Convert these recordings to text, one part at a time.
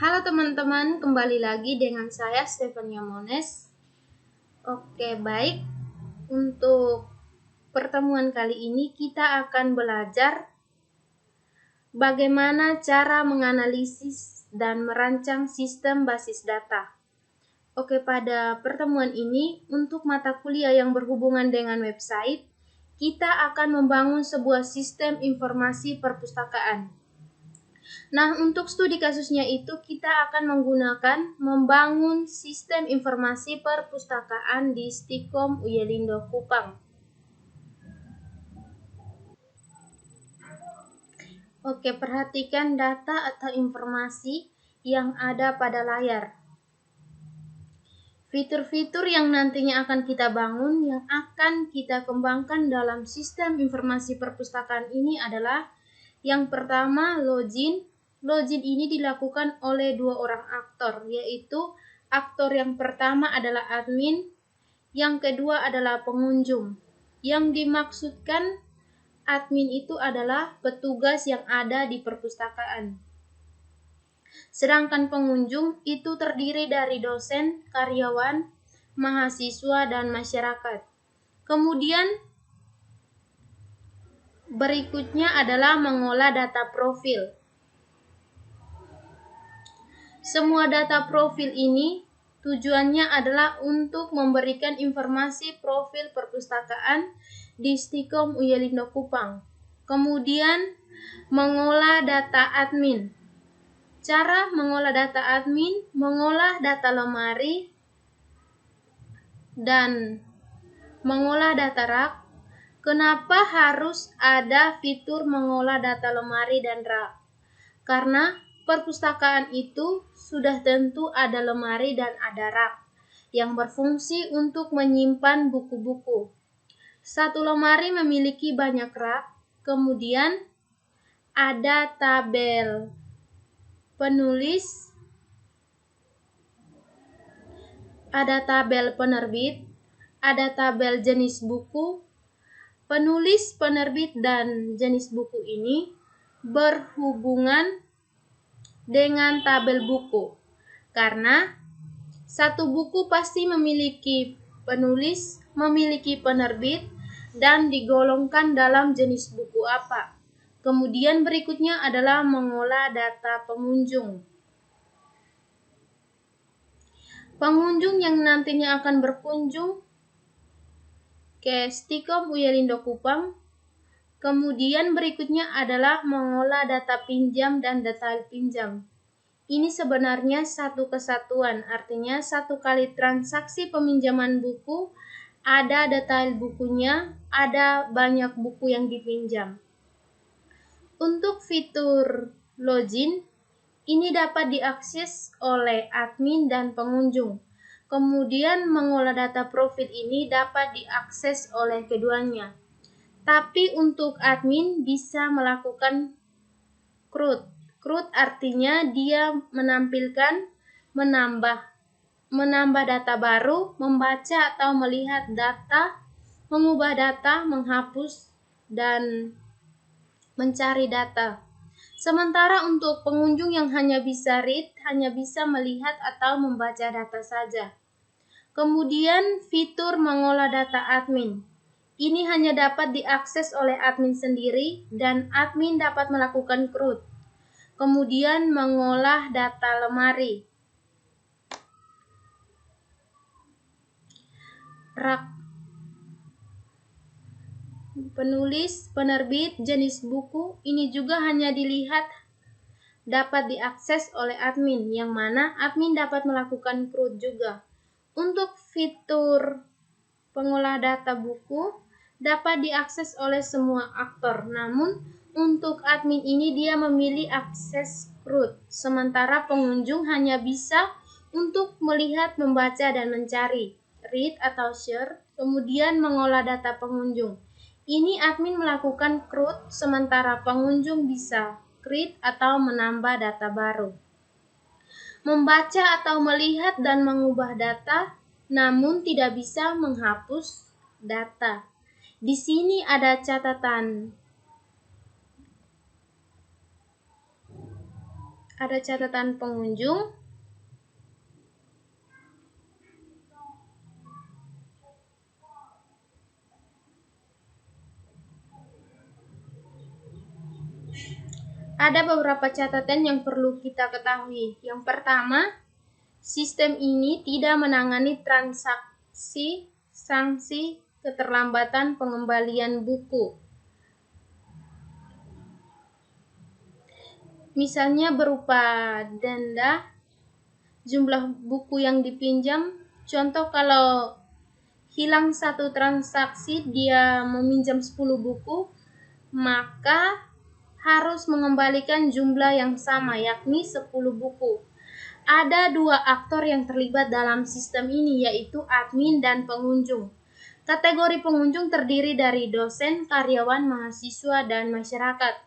Halo teman-teman, kembali lagi dengan saya Stefania Mones. Oke, baik. Untuk pertemuan kali ini kita akan belajar bagaimana cara menganalisis dan merancang sistem basis data. Oke, pada pertemuan ini untuk mata kuliah yang berhubungan dengan website, kita akan membangun sebuah sistem informasi perpustakaan. Nah, untuk studi kasusnya itu kita akan menggunakan membangun sistem informasi perpustakaan di Stikom Uyelindo Kupang. Oke, perhatikan data atau informasi yang ada pada layar. Fitur-fitur yang nantinya akan kita bangun, yang akan kita kembangkan dalam sistem informasi perpustakaan ini adalah yang pertama, login. Login ini dilakukan oleh dua orang aktor, yaitu aktor yang pertama adalah admin, yang kedua adalah pengunjung. Yang dimaksudkan admin itu adalah petugas yang ada di perpustakaan. Sedangkan pengunjung itu terdiri dari dosen, karyawan, mahasiswa, dan masyarakat. Kemudian berikutnya adalah mengolah data profil. Semua data profil ini tujuannya adalah untuk memberikan informasi profil perpustakaan di Stikom Uyelindo Kupang. Kemudian mengolah data admin. Cara mengolah data admin, mengolah data lemari dan mengolah data rak. Kenapa harus ada fitur mengolah data lemari dan rak? Karena perpustakaan itu sudah tentu ada lemari dan ada rak yang berfungsi untuk menyimpan buku-buku. Satu lemari memiliki banyak rak, kemudian ada tabel penulis, ada tabel penerbit, ada tabel jenis buku. Penulis, penerbit, dan jenis buku ini berhubungan dengan tabel buku, karena satu buku pasti memiliki penulis, memiliki penerbit, dan digolongkan dalam jenis buku apa. Kemudian berikutnya adalah mengolah data pengunjung. Pengunjung yang nantinya akan berkunjung ke Stikom Uyelindo Kupang. Kemudian berikutnya adalah mengolah data pinjam dan detail pinjam. Ini sebenarnya satu kesatuan, artinya satu kali transaksi peminjaman buku, ada detail bukunya, ada banyak buku yang dipinjam. Untuk fitur login, ini dapat diakses oleh admin dan pengunjung. Kemudian mengolah data profil ini dapat diakses oleh keduanya. Tapi untuk admin bisa melakukan CRUD. CRUD artinya dia menambah data baru, membaca atau melihat data, mengubah data, menghapus, dan mencari data. Sementara untuk pengunjung yang hanya bisa read, hanya bisa melihat atau membaca data saja. Kemudian fitur mengolah data admin. Ini hanya dapat diakses oleh admin sendiri dan admin dapat melakukan CRUD. Kemudian mengolah data lemari. Rak penulis, penerbit, jenis buku, ini juga hanya dilihat dapat diakses oleh admin, yang mana admin dapat melakukan CRUD juga. Untuk fitur pengolah data buku dapat diakses oleh semua aktor, namun untuk admin ini dia memilih akses CRUD, sementara pengunjung hanya bisa untuk melihat, membaca, dan mencari, read atau share, kemudian mengolah data pengunjung. Ini admin melakukan CRUD, sementara pengunjung bisa read atau menambah data baru. Membaca atau melihat dan mengubah data, namun tidak bisa menghapus data. Di sini ada catatan. Ada catatan pengunjung. Ada beberapa catatan yang perlu kita ketahui. Yang pertama, sistem ini tidak menangani transaksi sanksi keterlambatan pengembalian buku. Misalnya berupa denda, jumlah buku yang dipinjam. Contoh kalau hilang satu transaksi, dia meminjam 10 buku, maka harus mengembalikan jumlah yang sama, yakni 10 buku. Ada dua aktor yang terlibat dalam sistem ini, yaitu admin dan pengunjung. Kategori pengunjung terdiri dari dosen, karyawan, mahasiswa, dan masyarakat.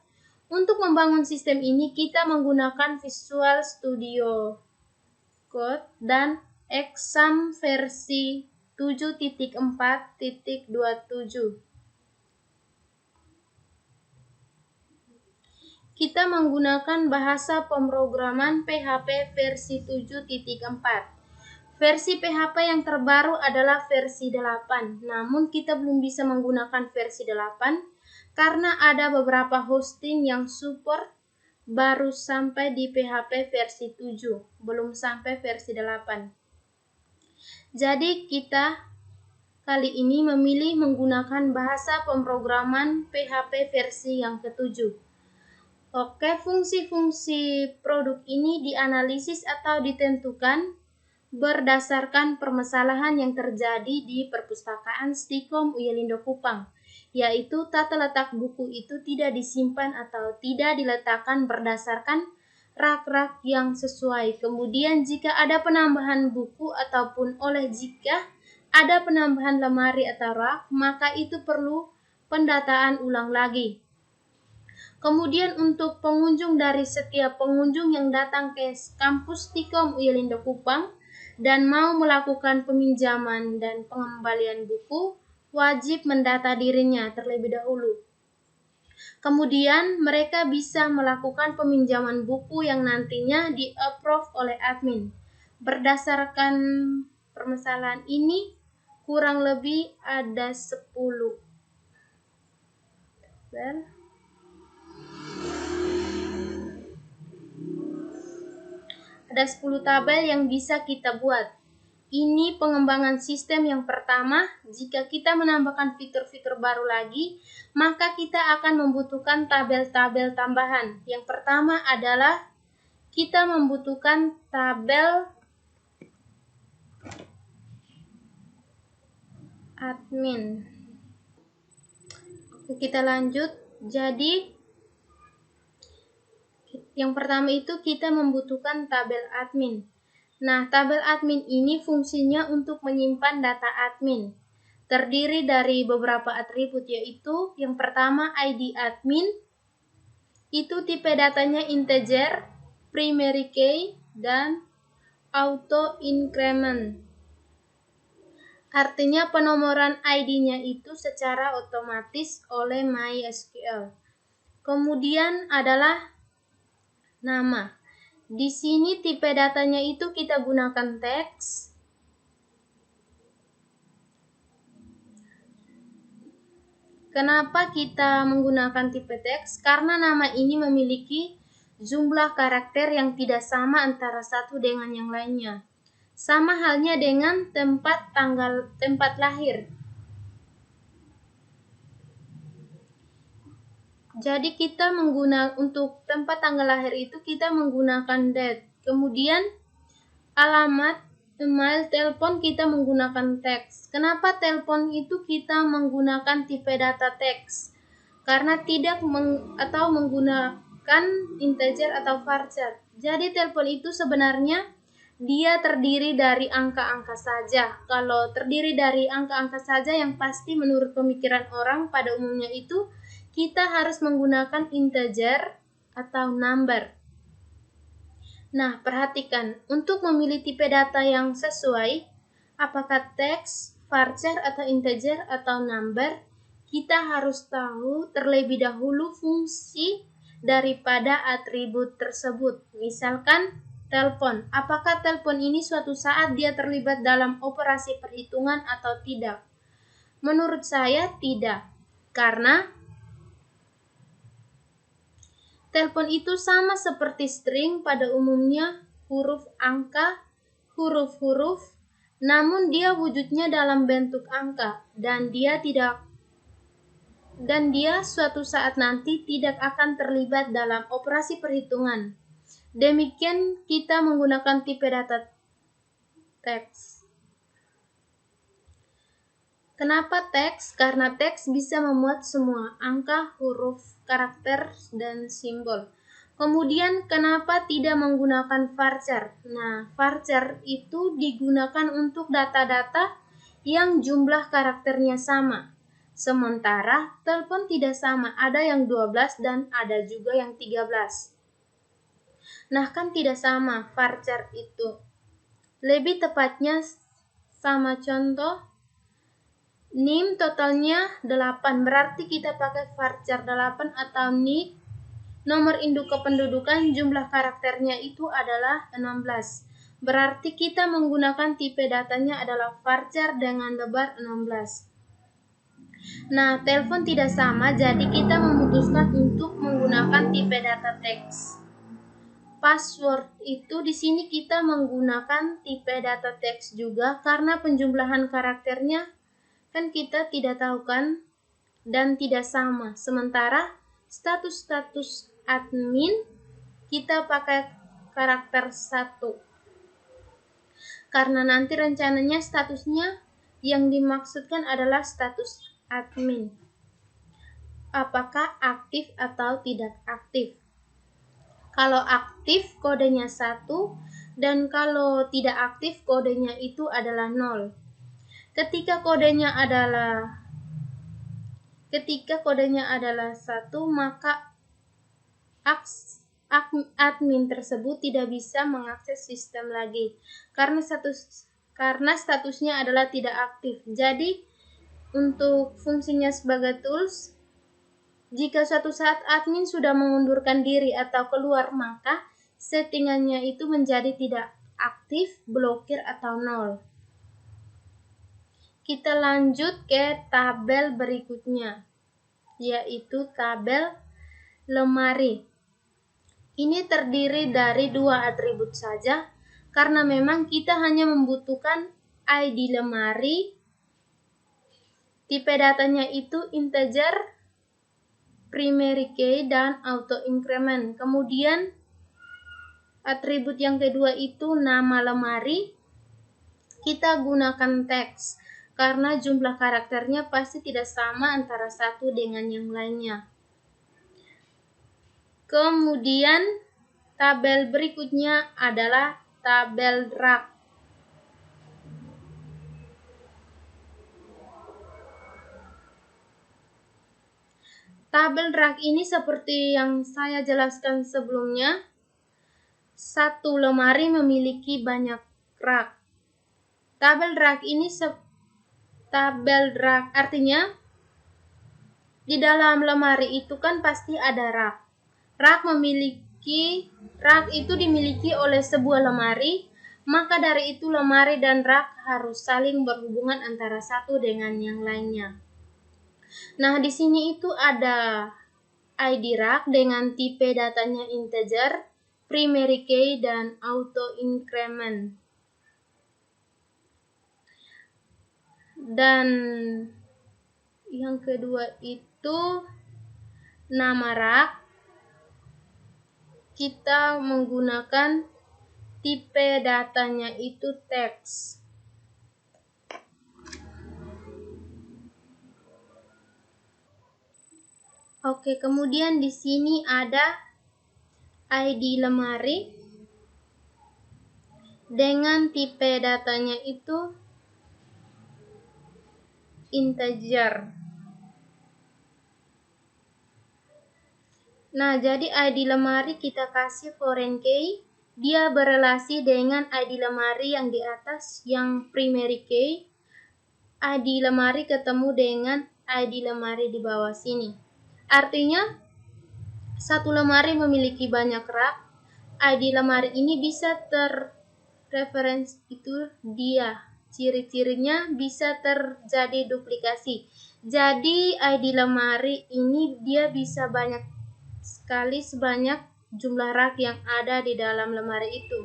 Untuk membangun sistem ini, kita menggunakan Visual Studio Code dan Exam versi 7.4.27. Kita menggunakan bahasa pemrograman PHP versi 7.4. Versi PHP yang terbaru adalah versi 8, namun kita belum bisa menggunakan versi 8 karena ada beberapa hosting yang support baru sampai di PHP versi 7, belum sampai versi 8. Jadi kita kali ini memilih menggunakan bahasa pemrograman PHP versi yang ke-7. Oke, fungsi-fungsi produk ini dianalisis atau ditentukan berdasarkan permasalahan yang terjadi di perpustakaan Stikom Uyelindo Kupang, yaitu tata letak buku itu tidak disimpan atau tidak diletakkan berdasarkan rak-rak yang sesuai. Kemudian jika ada penambahan buku ataupun jika ada penambahan lemari atau rak, maka itu perlu pendataan ulang lagi. Kemudian untuk pengunjung, dari setiap pengunjung yang datang ke kampus Stikom Uyelindo Kupang dan mau melakukan peminjaman dan pengembalian buku, wajib mendata dirinya terlebih dahulu. Kemudian mereka bisa melakukan peminjaman buku yang nantinya di-approve oleh admin. Berdasarkan permasalahan ini, kurang lebih ada 10. Ada 10 tabel yang bisa kita buat. Ini pengembangan sistem yang pertama. Jika kita menambahkan fitur-fitur baru lagi, maka kita akan membutuhkan tabel-tabel tambahan. Yang pertama adalah kita membutuhkan tabel admin. Oke, kita lanjut. Jadi yang pertama itu kita membutuhkan tabel admin. Nah, tabel admin ini fungsinya untuk menyimpan data admin. Terdiri dari beberapa atribut, yaitu yang pertama ID admin. Itu tipe datanya integer, primary key, dan auto increment. Artinya penomoran ID-nya itu secara otomatis oleh MySQL. Kemudian adalah nama. Di sini tipe datanya itu kita gunakan teks. Kenapa kita menggunakan tipe teks? Karena nama ini memiliki jumlah karakter yang tidak sama antara satu dengan yang lainnya. Sama halnya dengan tempat lahir. Jadi kita untuk tempat tanggal lahir itu kita menggunakan date. Kemudian alamat, email, telepon kita menggunakan teks. Kenapa telepon itu kita menggunakan tipe data teks? Karena tidak menggunakan integer atau varchar. Jadi telepon itu sebenarnya dia terdiri dari angka-angka saja. Kalau terdiri dari angka-angka saja, yang pasti menurut pemikiran orang pada umumnya itu kita harus menggunakan integer atau number. Nah, perhatikan, untuk memilih tipe data yang sesuai, apakah teks, varchar, atau integer, atau number, kita harus tahu terlebih dahulu fungsi daripada atribut tersebut. Misalkan telepon. Apakah telepon ini suatu saat dia terlibat dalam operasi perhitungan atau tidak? Menurut saya tidak. Karena telepon itu sama seperti string pada umumnya, huruf angka, huruf-huruf, namun dia wujudnya dalam bentuk angka dan dia suatu saat nanti tidak akan terlibat dalam operasi perhitungan. Demikian kita menggunakan tipe data teks. Kenapa teks? Karena teks bisa memuat semua angka, huruf, karakter, dan simbol. Kemudian kenapa tidak menggunakan varchar? Nah, varchar itu digunakan untuk data-data yang jumlah karakternya sama. Sementara telepon tidak sama, ada yang 12 dan ada juga yang 13. Nah, kan tidak sama varchar itu. Lebih tepatnya sama contoh, NIM totalnya 8, berarti kita pakai varchar 8 atau NIK. Nomor induk kependudukan jumlah karakternya itu adalah 16. Berarti kita menggunakan tipe datanya adalah varchar dengan lebar 16. Nah, telepon tidak sama, jadi kita memutuskan untuk menggunakan tipe data teks. Password itu di sini kita menggunakan tipe data teks juga karena penjumlahan karakternya kan kita tidak tahu kan dan tidak sama. Sementara status admin kita pakai karakter 1. Karena nanti rencananya statusnya yang dimaksudkan adalah status admin. Apakah aktif atau tidak aktif? Kalau aktif kodenya 1 dan kalau tidak aktif kodenya itu adalah 0. Ketika kodenya adalah 1, maka admin tersebut tidak bisa mengakses sistem lagi karena statusnya adalah tidak aktif. Jadi untuk fungsinya sebagai tools, jika suatu saat admin sudah mengundurkan diri atau keluar, maka settingannya itu menjadi tidak aktif, blokir atau 0. Kita lanjut ke tabel berikutnya, yaitu tabel lemari. Ini terdiri dari 2 atribut saja, karena memang kita hanya membutuhkan ID lemari, tipe datanya itu integer, primary key, dan auto increment. Kemudian atribut yang kedua itu nama lemari, kita gunakan teks. Karena jumlah karakternya pasti tidak sama antara satu dengan yang lainnya. Kemudian tabel berikutnya adalah tabel rak. Tabel rak ini seperti yang saya jelaskan sebelumnya, satu lemari memiliki banyak rak. Tabel rak artinya di dalam lemari itu kan pasti ada rak. Rak itu dimiliki oleh sebuah lemari, maka dari itu lemari dan rak harus saling berhubungan antara satu dengan yang lainnya. Nah, di sini itu ada ID rak dengan tipe datanya integer, primary key, dan auto increment. Dan yang kedua itu nama rak, kita menggunakan tipe datanya itu teks. Oke, kemudian di sini ada ID lemari dengan tipe datanya itu integer. Nah, jadi ID lemari kita kasih foreign key, dia berelasi dengan ID lemari yang di atas yang primary key. ID lemari ketemu dengan ID lemari di bawah sini. Artinya Satu lemari memiliki banyak rak. ID lemari ini bisa terreferensi, itu dia. Ciri-cirinya bisa terjadi duplikasi. Jadi ID lemari ini dia bisa banyak sekali sebanyak jumlah rak yang ada di dalam lemari itu.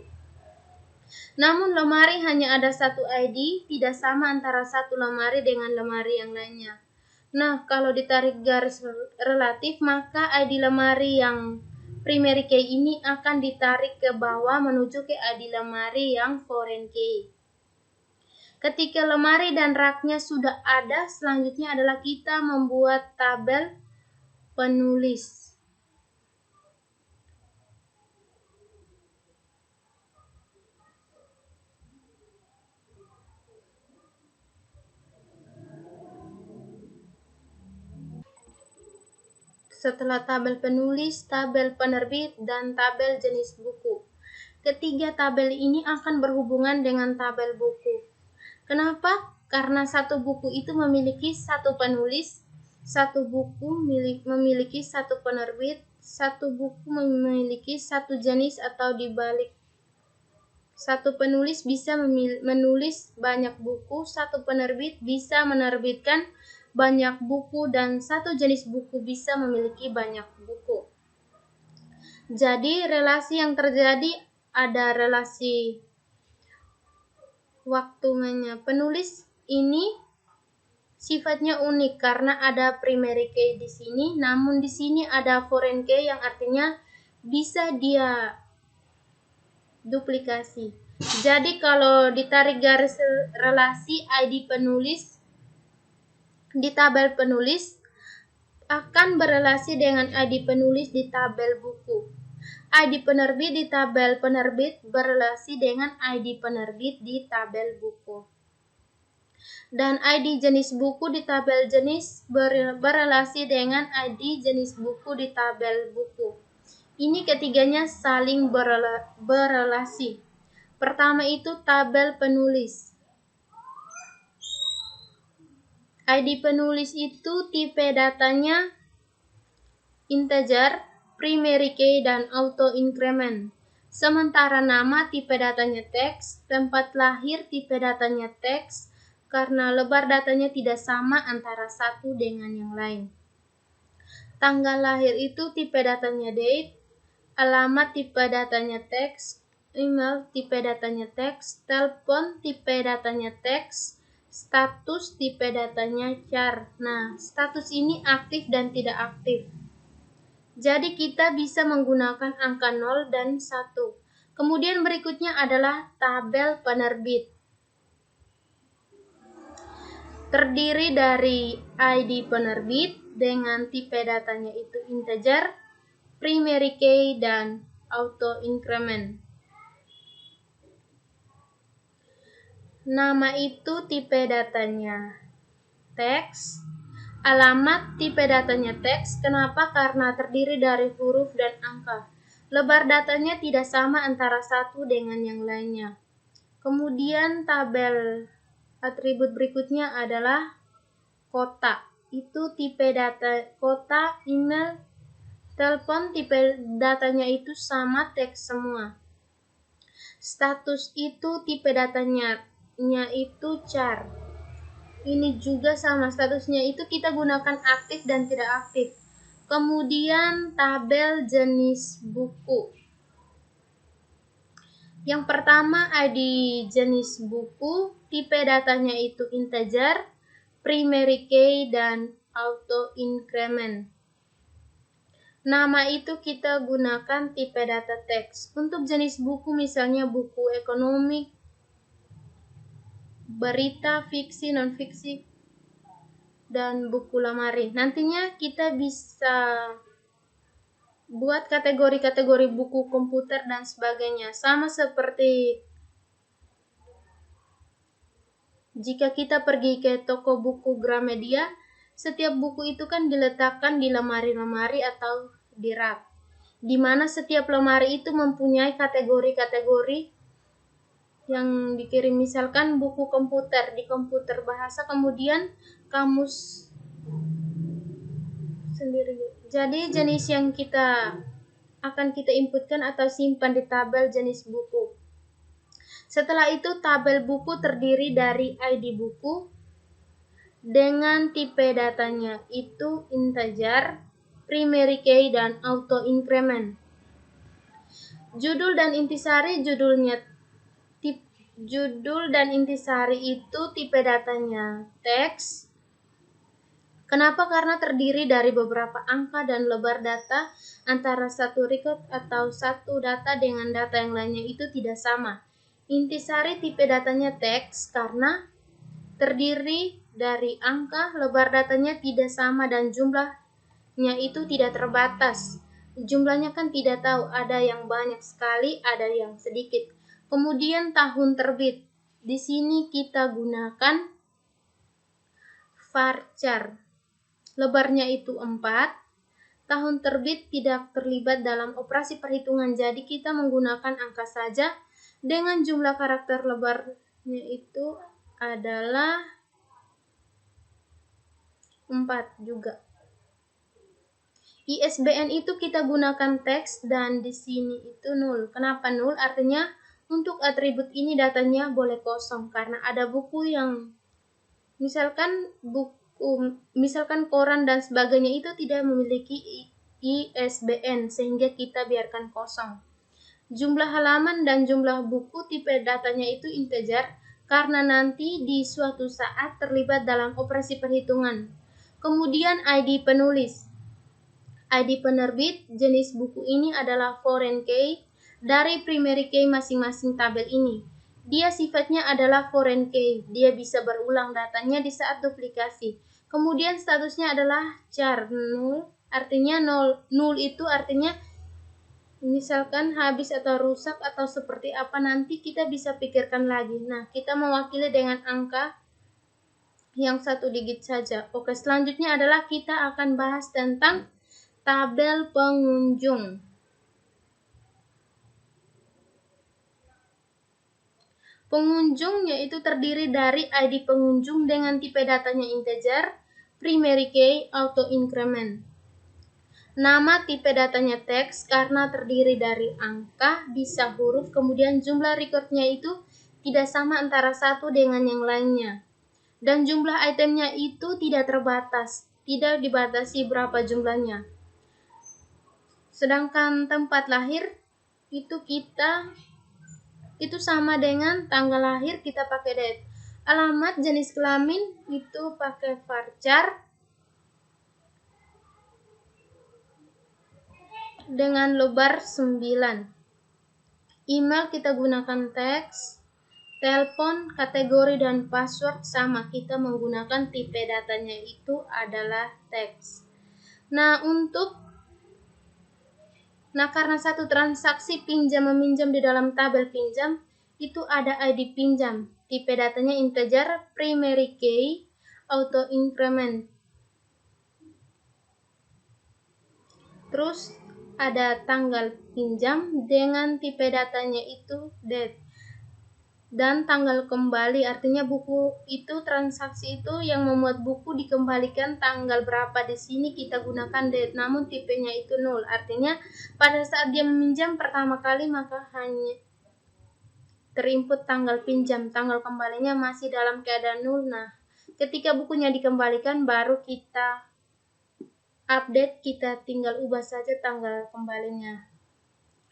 Namun lemari hanya ada satu ID, tidak sama antara satu lemari dengan lemari yang lainnya. Nah, kalau ditarik garis relatif, maka ID lemari yang primary key ini akan ditarik ke bawah menuju ke ID lemari yang foreign key. Ketika lemari dan raknya sudah ada, selanjutnya adalah kita membuat tabel penulis. Setelah tabel penulis, tabel penerbit, dan tabel jenis buku. Ketiga tabel ini akan berhubungan dengan tabel buku. Kenapa? Karena satu buku itu memiliki satu penulis, satu buku memiliki satu penerbit, satu buku memiliki satu jenis, atau dibalik. Satu penulis bisa menulis banyak buku, satu penerbit bisa menerbitkan banyak buku, dan satu jenis buku bisa memiliki banyak buku. Jadi relasi yang terjadi ada relasi waktunya. Penulis ini sifatnya unik karena ada primary key di sini, namun di sini ada foreign key yang artinya bisa dia duplikasi. Jadi kalau ditarik garis relasi ID penulis di tabel penulis akan berelasi dengan ID penulis di tabel buku. ID penerbit di tabel penerbit berelasi dengan ID penerbit di tabel buku. Dan ID jenis buku di tabel jenis berelasi dengan ID jenis buku di tabel buku. Ini ketiganya saling berelasi. Pertama itu tabel penulis. ID penulis itu tipe datanya integer, primary key, dan auto increment. Sementara nama tipe datanya teks, tempat lahir tipe datanya teks, karena lebar datanya tidak sama antara satu dengan yang lain. Tanggal lahir itu tipe datanya date, alamat tipe datanya teks, email tipe datanya teks, telepon tipe datanya teks, status tipe datanya char. Nah, status ini aktif dan tidak aktif. Jadi kita bisa menggunakan angka 0 dan 1. Kemudian berikutnya adalah tabel penerbit. Terdiri dari ID penerbit dengan tipe datanya itu integer, primary key, dan auto increment. Nama itu tipe datanya teks, alamat tipe datanya teks. Kenapa? Karena terdiri dari huruf dan angka. Lebar datanya tidak sama antara satu dengan yang lainnya. Kemudian tabel atribut berikutnya adalah kota. Itu tipe data kota, email, telepon, tipe datanya itu sama teks semua. Status itu tipe datanya itu char. Ini juga sama, statusnya itu kita gunakan aktif dan tidak aktif. Kemudian tabel jenis buku. Yang pertama ID jenis buku, tipe datanya itu integer, primary key, dan auto increment. Nama itu kita gunakan tipe data teks. Untuk jenis buku misalnya buku ekonomi, berita, fiksi, non-fiksi, dan buku lemari. Nantinya kita bisa buat kategori-kategori buku komputer dan sebagainya. Sama seperti jika kita pergi ke toko buku Gramedia, setiap buku itu kan diletakkan di lemari-lemari atau di rak, di mana setiap lemari itu mempunyai kategori-kategori yang dikirim. Misalkan buku komputer di komputer bahasa, kemudian kamus sendiri Jadi jenis yang akan kita inputkan atau simpan di tabel jenis buku. Setelah itu tabel buku terdiri dari ID buku dengan tipe datanya itu integer, primary key, dan auto increment. Judul dan intisari judul dan intisari itu tipe datanya teks. Kenapa? Karena terdiri dari beberapa angka dan lebar data antara satu record atau satu data dengan data yang lainnya itu tidak sama. Intisari tipe datanya teks karena terdiri dari angka, lebar datanya tidak sama dan jumlahnya itu tidak terbatas. Jumlahnya kan tidak tahu, ada yang banyak sekali, ada yang sedikit. Kemudian tahun terbit. Di sini kita gunakan varchar. Lebarnya itu 4. Tahun terbit tidak terlibat dalam operasi perhitungan, jadi kita menggunakan angka saja. Dengan jumlah karakter lebarnya itu adalah 4 juga. ISBN itu kita gunakan teks dan di sini itu 0. Kenapa 0? Artinya untuk atribut ini datanya boleh kosong karena ada buku yang misalkan koran dan sebagainya itu tidak memiliki ISBN sehingga kita biarkan kosong. Jumlah halaman dan jumlah buku tipe datanya itu integer karena nanti di suatu saat terlibat dalam operasi perhitungan. Kemudian ID penulis. ID penerbit jenis buku ini adalah foreign key dari primary key masing-masing tabel ini. Dia sifatnya adalah foreign key. Dia bisa berulang datanya di saat duplikasi. Kemudian statusnya adalah char 0, artinya 0 itu artinya misalkan habis atau rusak atau seperti apa nanti kita bisa pikirkan lagi. Nah, kita mewakili dengan angka yang 1 digit saja. Oke, selanjutnya adalah kita akan bahas tentang tabel pengunjung. Pengunjung yaitu terdiri dari ID pengunjung dengan tipe datanya integer, primary key, auto increment. Nama tipe datanya teks karena terdiri dari angka, bisa huruf, kemudian jumlah recordnya itu tidak sama antara satu dengan yang lainnya. Dan jumlah itemnya itu tidak terbatas, tidak dibatasi berapa jumlahnya. Sedangkan tempat lahir itu sama dengan tanggal lahir, kita pakai date. Alamat jenis kelamin itu pakai varchar dengan lebar 9. Email kita gunakan teks. Telepon, kategori, dan password sama, kita menggunakan tipe datanya itu adalah teks. Nah, karena satu transaksi pinjam meminjam di dalam tabel pinjam itu ada ID pinjam, tipe datanya integer, primary key, auto increment. Terus ada tanggal pinjam dengan tipe datanya itu date. Dan tanggal kembali, artinya buku itu transaksi itu yang membuat buku dikembalikan tanggal berapa. Di sini kita gunakan date, namun tipenya itu 0. Artinya pada saat dia meminjam pertama kali maka hanya terinput tanggal pinjam, tanggal kembalinya masih dalam keadaan 0. Nah, ketika bukunya dikembalikan baru kita update, kita tinggal ubah saja tanggal kembalinya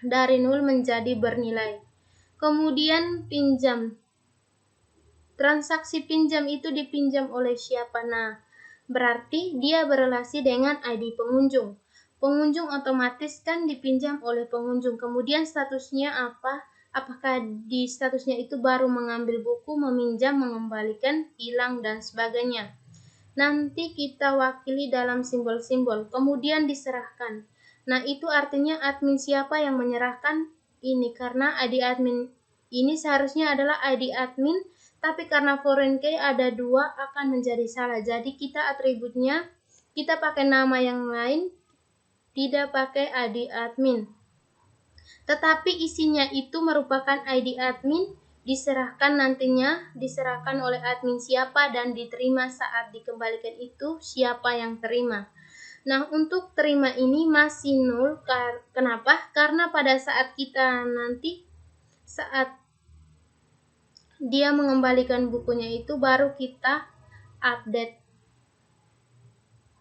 dari 0 menjadi bernilai. Kemudian pinjam. Transaksi pinjam itu dipinjam oleh siapa? Nah, berarti dia berelasi dengan ID pengunjung. Pengunjung otomatis kan dipinjam oleh pengunjung. Kemudian statusnya apa? Apakah di statusnya itu baru mengambil buku, meminjam, mengembalikan, hilang, dan sebagainya. Nanti kita wakili dalam simbol-simbol. Kemudian diserahkan. Nah, itu artinya admin siapa yang menyerahkan ini, karena ID admin ini seharusnya adalah ID admin, tapi karena foreign key ada 2 akan menjadi salah. Jadi kita atributnya kita pakai nama yang lain, tidak pakai ID admin. Tetapi isinya itu merupakan ID admin, diserahkan oleh admin siapa dan diterima saat dikembalikan itu siapa yang terima. Nah, untuk terima ini masih 0. Kenapa? Karena pada saat dia mengembalikan bukunya itu baru kita update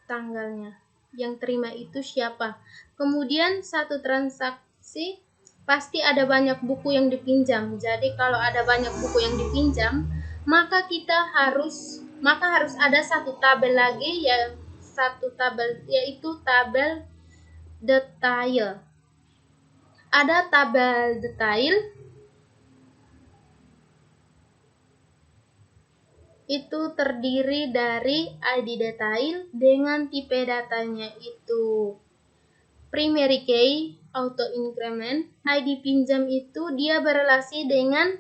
tanggalnya. Yang terima itu siapa? Kemudian satu transaksi pasti ada banyak buku yang dipinjam. Jadi kalau ada banyak buku yang dipinjam, maka harus ada satu tabel lagi, yaitu tabel detail. Ada tabel detail itu terdiri dari ID detail dengan tipe datanya itu primary key, auto increment. ID pinjam itu dia berelasi dengan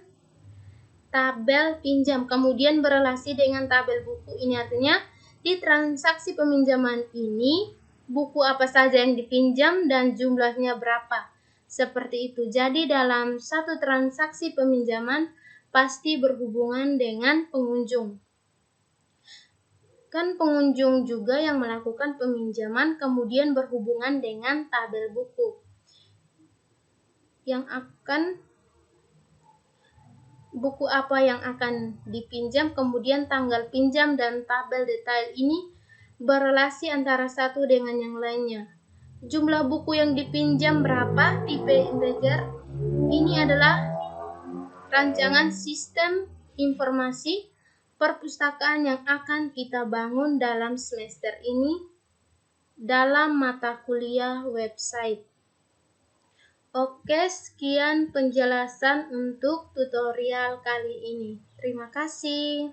tabel pinjam, kemudian berelasi dengan tabel buku. Ini artinya di transaksi peminjaman ini buku apa saja yang dipinjam dan jumlahnya berapa. Seperti itu. Jadi dalam satu transaksi peminjaman pasti berhubungan dengan pengunjung. Kan pengunjung juga yang melakukan peminjaman kemudian berhubungan dengan tabel buku. Buku apa yang akan dipinjam, kemudian tanggal pinjam dan tabel detail ini berelasi antara satu dengan yang lainnya. Jumlah buku yang dipinjam berapa, tipe integer. Ini adalah rancangan sistem informasi perpustakaan yang akan kita bangun dalam semester ini dalam mata kuliah website. Oke, sekian penjelasan untuk tutorial kali ini. Terima kasih.